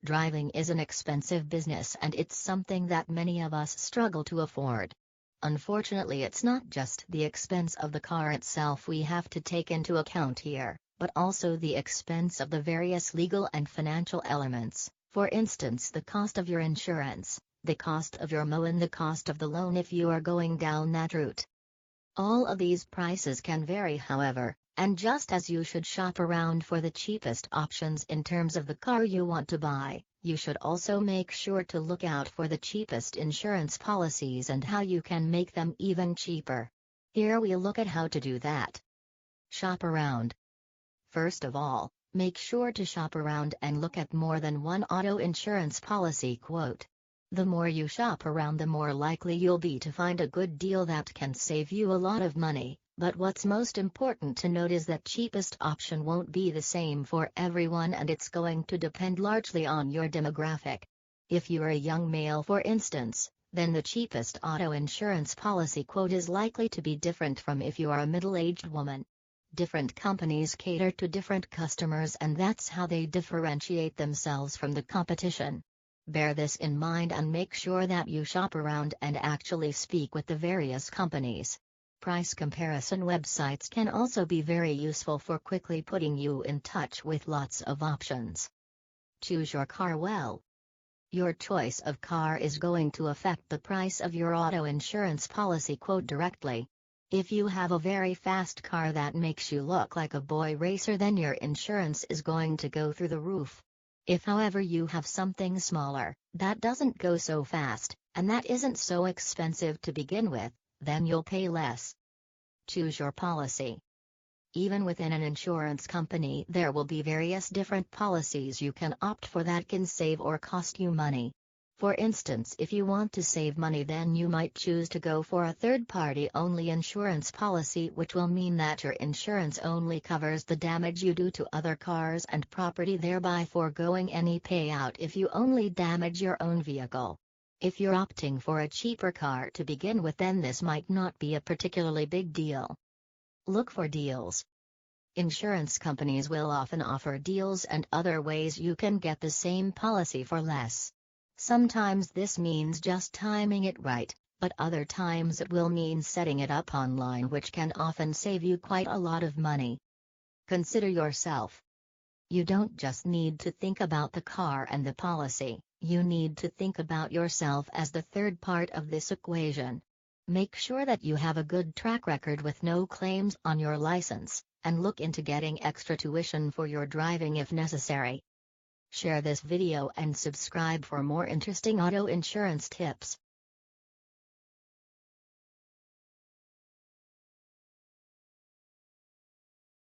Driving is an expensive business and it's something that many of us struggle to afford. Unfortunately, it's not just the expense of the car itself we have to take into account here, but also the expense of the various legal and financial elements, for instance the cost of your insurance, the cost of your mow and the cost of the loan if you are going down that route. All of these prices can vary however, and just as you should shop around for the cheapest options in terms of the car you want to buy, you should also make sure to look out for the cheapest insurance policies and how you can make them even cheaper. Here we look at how to do that. Shop around. First of all, make sure to shop around and look at more than one auto insurance policy quote. The more you shop around, the more likely you'll be to find a good deal that can save you a lot of money. But what's most important to note is that cheapest option won't be the same for everyone and it's going to depend largely on your demographic. If you're a young male for instance, then the cheapest auto insurance policy quote is likely to be different from if you are a middle-aged woman. Different companies cater to different customers and that's how they differentiate themselves from the competition. Bear this in mind and make sure that you shop around and actually speak with the various companies. Price comparison websites can also be very useful for quickly putting you in touch with lots of options. Choose your car well. Your choice of car is going to affect the price of your auto insurance policy quote directly. If you have a very fast car that makes you look like a boy racer, then your insurance is going to go through the roof. If however you have something smaller, that doesn't go so fast, and that isn't so expensive to begin with, then you'll pay less. Choose your policy. Even within an insurance company, there will be various different policies you can opt for that can save or cost you money. For instance, if you want to save money, then you might choose to go for a third-party only insurance policy, which will mean that your insurance only covers the damage you do to other cars and property, thereby foregoing any payout if you only damage your own vehicle. If you're opting for a cheaper car to begin with, then this might not be a particularly big deal. Look for deals. Insurance companies will often offer deals and other ways you can get the same policy for less. Sometimes this means just timing it right, but other times it will mean setting it up online, which can often save you quite a lot of money. Consider yourself. You don't just need to think about the car and the policy. You need to think about yourself as the third part of this equation. Make sure that you have a good track record with no claims on your license, and look into getting extra tuition for your driving if necessary. Share this video and subscribe for more interesting auto insurance tips.